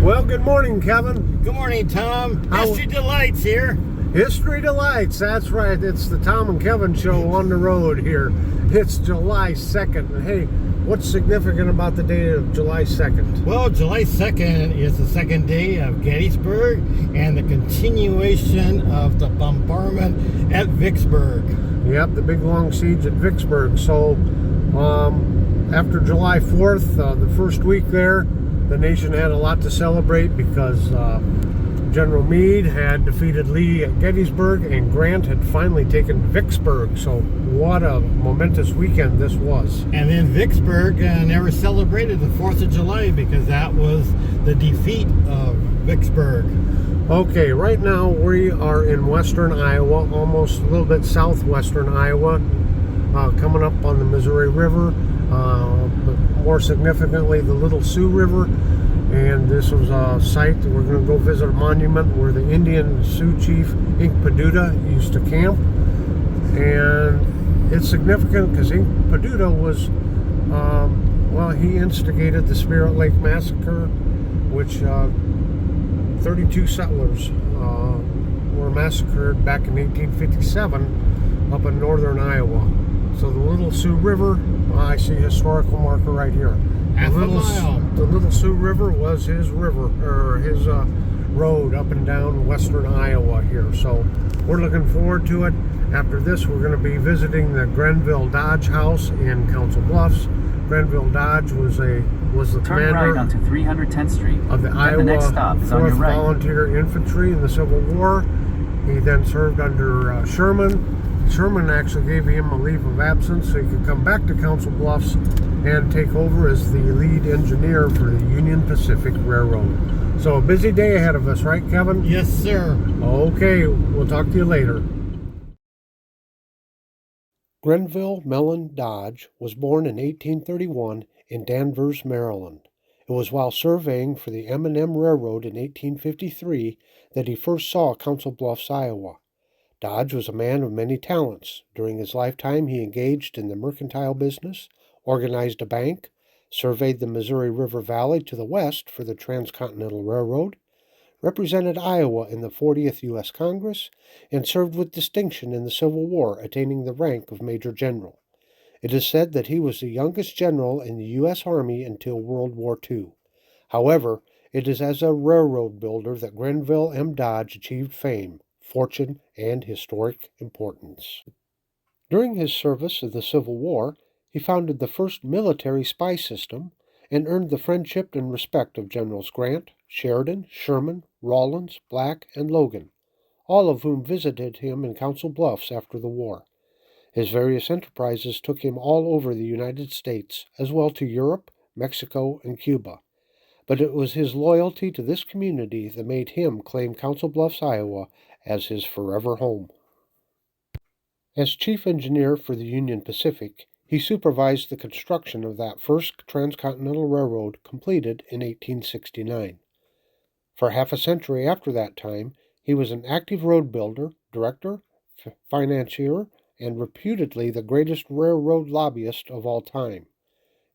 Well, good morning, Kevin. Good morning, Tom. History Delights here. History Delights, that's right. It's the Tom and Kevin show on the road here. It's July 2nd. And hey, what's significant about the day of July 2nd? Well, July 2nd is the second day of Gettysburg and the continuation of the bombardment at Vicksburg. Yep, the big long siege at Vicksburg. So, after July 4th, the first week there, the nation had a lot to celebrate because General Meade had defeated Lee at Gettysburg and Grant had finally taken Vicksburg. So what a momentous weekend this was. And then Vicksburg never celebrated the 4th of July because that was the defeat of Vicksburg. Okay, right now we are in western Iowa, almost a little bit southwestern Iowa, coming up on the Missouri River, but more significantly the Little Sioux River. And this was a site that we're going to go visit, a monument where the Indian Sioux chief Inkpaduta used to camp. And it's significant because Inkpaduta was, he instigated the Spirit Lake Massacre, which 32 settlers were massacred back in 1857 up in northern Iowa. So the Little Sioux River, I see a historical marker right here. The Little Sioux River was his river, or his road up and down western Iowa here. So we're looking forward to it. After this, we're going to be visiting the Grenville Dodge house in Council Bluffs. Grenville Dodge was the commander right onto 310th Street. Of the Iowa the next stop is 4th on your right. Volunteer Infantry in the Civil War. He then served under Sherman. Sherman actually gave him a leave of absence so he could come back to Council Bluffs and take over as the lead engineer for the Union Pacific Railroad. So a busy day ahead of us, right, Kevin? Yes, sir. Okay, we'll talk to you later. Grenville M Dodge was born in 1831 in Danvers, Maryland. It was while surveying for the M&M Railroad in 1853 that he first saw Council Bluffs, Iowa. Dodge was a man of many talents. During his lifetime, he engaged in the mercantile business, organized a bank, surveyed the Missouri River Valley to the west for the Transcontinental Railroad, represented Iowa in the 40th U.S. Congress, and served with distinction in the Civil War, attaining the rank of Major General. It is said that he was the youngest general in the U.S. Army until World War II. However, it is as a railroad builder that Grenville M Dodge achieved fame, fortune, and historic importance. During his service in the Civil War, he founded the first military spy system and earned the friendship and respect of Generals Grant, Sheridan, Sherman, Rawlins, Black, and Logan, all of whom visited him in Council Bluffs after the war. His various enterprises took him all over the United States, as well to Europe, Mexico, and Cuba. But it was his loyalty to this community that made him claim Council Bluffs, Iowa, as his forever home. As chief engineer for the Union Pacific, he supervised the construction of that first transcontinental railroad completed in 1869. For half a century after that time, he was an active road builder, director, financier, and reputedly the greatest railroad lobbyist of all time.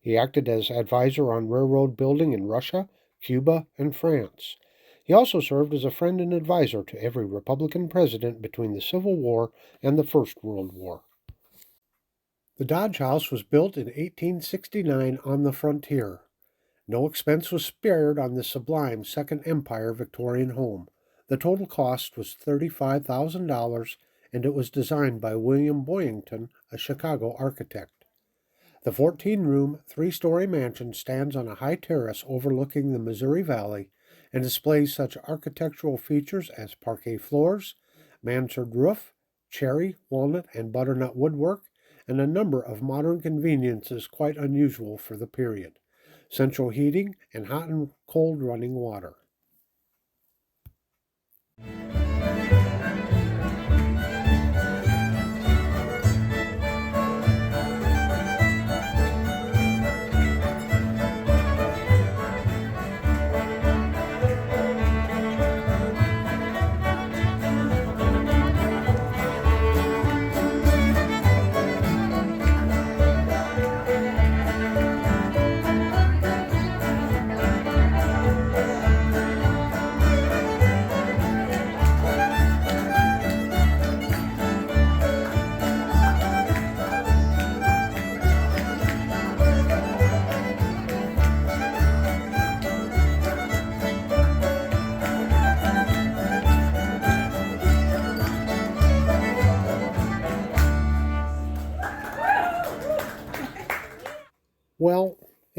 He acted as advisor on railroad building in Russia, Cuba, and France. He also served as a friend and advisor to every Republican president between the Civil War and the First World War. The Dodge House was built in 1869 on the frontier. No expense was spared on this sublime Second Empire Victorian home. The total cost was $35,000, and it was designed by William Boyington, a Chicago architect. The 14-room, 3-story mansion stands on a high terrace overlooking the Missouri Valley and displays such architectural features as parquet floors, mansard roof, cherry, walnut, and butternut woodwork, and a number of modern conveniences quite unusual for the period: central heating and hot and cold running water.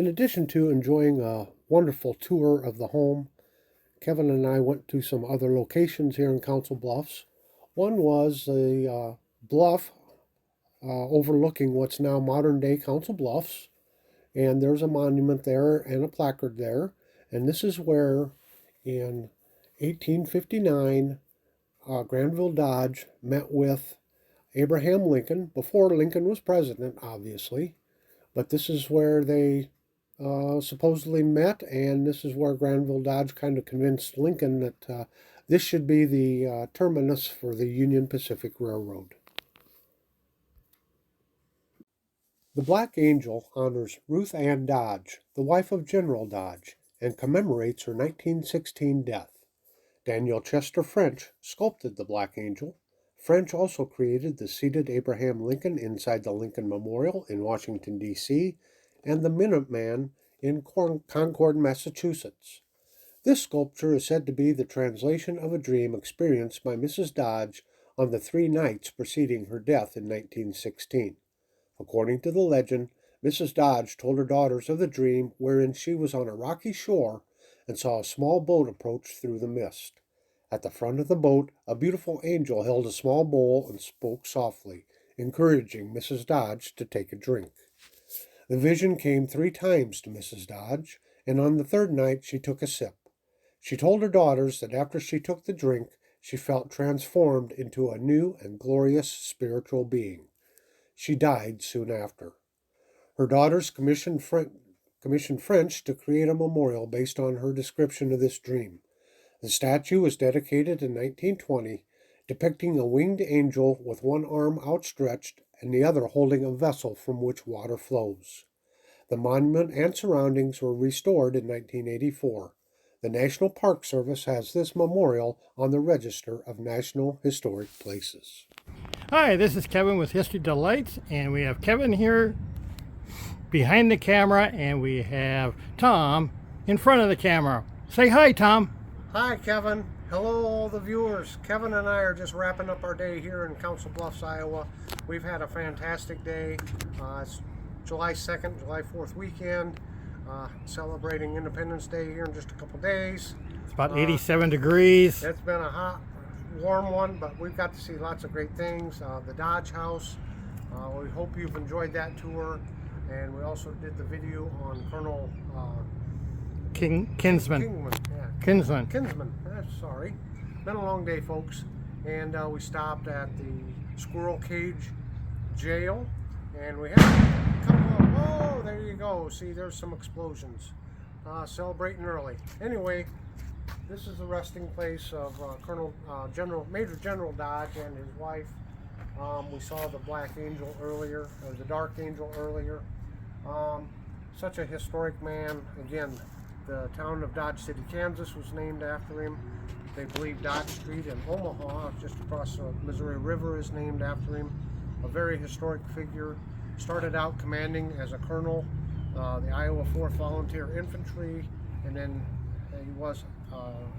In addition to enjoying a wonderful tour of the home, Kevin and I went to some other locations here in Council Bluffs. One was a bluff overlooking what's now modern-day Council Bluffs, and there's a monument there and a placard there. And this is where, in 1859, Grenville Dodge met with Abraham Lincoln, before Lincoln was president, obviously. But this is where they supposedly met, and this is where Grenville Dodge kind of convinced Lincoln that this should be the terminus for the Union Pacific Railroad. The Black Angel honors Ruth Ann Dodge, the wife of General Dodge, and commemorates her 1916 death. Daniel Chester French sculpted the Black Angel. French also created the seated Abraham Lincoln inside the Lincoln Memorial in Washington, D.C., and the Minuteman in Concord, Massachusetts. This sculpture is said to be the translation of a dream experienced by Mrs. Dodge on the 3 nights preceding her death in 1916. According to the legend, Mrs. Dodge told her daughters of the dream wherein she was on a rocky shore and saw a small boat approach through the mist. At the front of the boat, a beautiful angel held a small bowl and spoke softly, encouraging Mrs. Dodge to take a drink. The vision came 3 times to Mrs. Dodge, and on the 3rd night she took a sip. She told her daughters that after she took the drink, she felt transformed into a new and glorious spiritual being. She died soon after. Her daughters commissioned French to create a memorial based on her description of this dream. The statue was dedicated in 1920, depicting a winged angel with one arm outstretched and the other holding a vessel from which water flows. The monument and surroundings were restored in 1984. The National Park Service has this memorial on the Register of National Historic Places. Hi, this is Kevin with History Delights, and we have Kevin here behind the camera, and we have Tom in front of the camera. Say hi, Tom. Hi, Kevin. Hello, all the viewers. Kevin and I are just wrapping up our day here in Council Bluffs, Iowa. We've had a fantastic day. It's July 2nd, July 4th weekend, celebrating Independence Day here in just a couple days. It's about 87 degrees. It's been a hot, warm one, but we've got to see lots of great things. The Dodge House, we hope you've enjoyed that tour. And we also did the video on Colonel Kinsman. Sorry. Been a long day, folks. And we stopped at the Squirrel Cage Jail, and we had a couple of, oh, there you go. See, there's some explosions. Celebrating early. Anyway, this is the resting place of Major General Dodge and his wife. We saw the Black Angel earlier, or the Dark Angel earlier. Such a historic man. Again, the town of Dodge City, Kansas was named after him. They believe Dodge Street in Omaha, just across the Missouri River, is named after him. A very historic figure. Started out commanding as a colonel, the Iowa 4th Volunteer Infantry, and then he was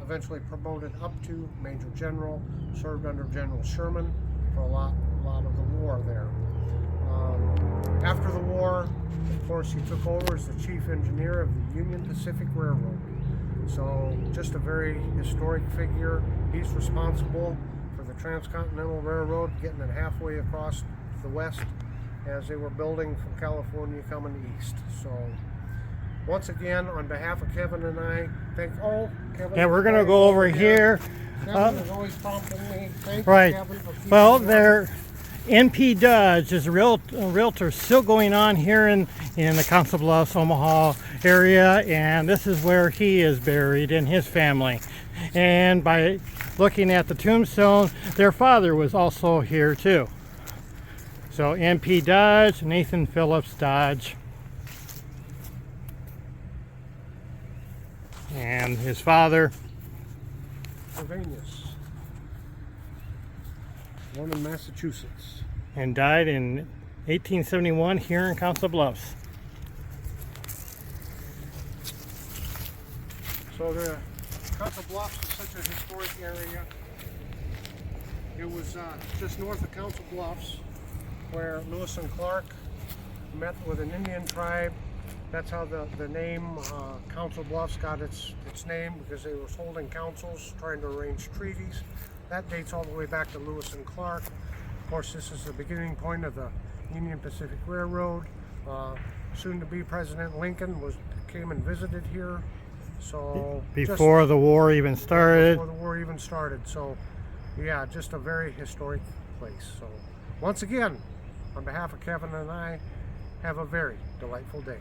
eventually promoted up to Major General, served under General Sherman for a lot of the war there. After the war, of course, he took over as the chief engineer of the Union Pacific Railroad. So just a very historic figure. He's responsible for the Transcontinental Railroad, getting it halfway across the west as they were building from California coming east. So once again, on behalf of Kevin and I, Kevin. Yeah, we're going to go over here. Kevin is always prompting me. Thank right. You, Kevin. Well, there. NP Dodge is a realtor still going on here in the Council Bluffs, Omaha area, and this is where he is buried and his family. And by looking at the tombstone, their father was also here too. So NP Dodge, Nathan Phillips Dodge. And his father, Sylvanus, born in Massachusetts, and died in 1871 here in Council Bluffs. So the Council Bluffs is such a historic area. It was just north of Council Bluffs where Lewis and Clark met with an Indian tribe That's how the name Council Bluffs got its name, because they were holding councils trying to arrange treaties. That dates all the way back to Lewis and Clark. Of course, this is the beginning point of the Union Pacific Railroad. Soon-to-be President Lincoln came and visited here. So before the war even started. Before the war even started. So yeah, just a very historic place. So once again, on behalf of Kevin and I, have a very delightful day.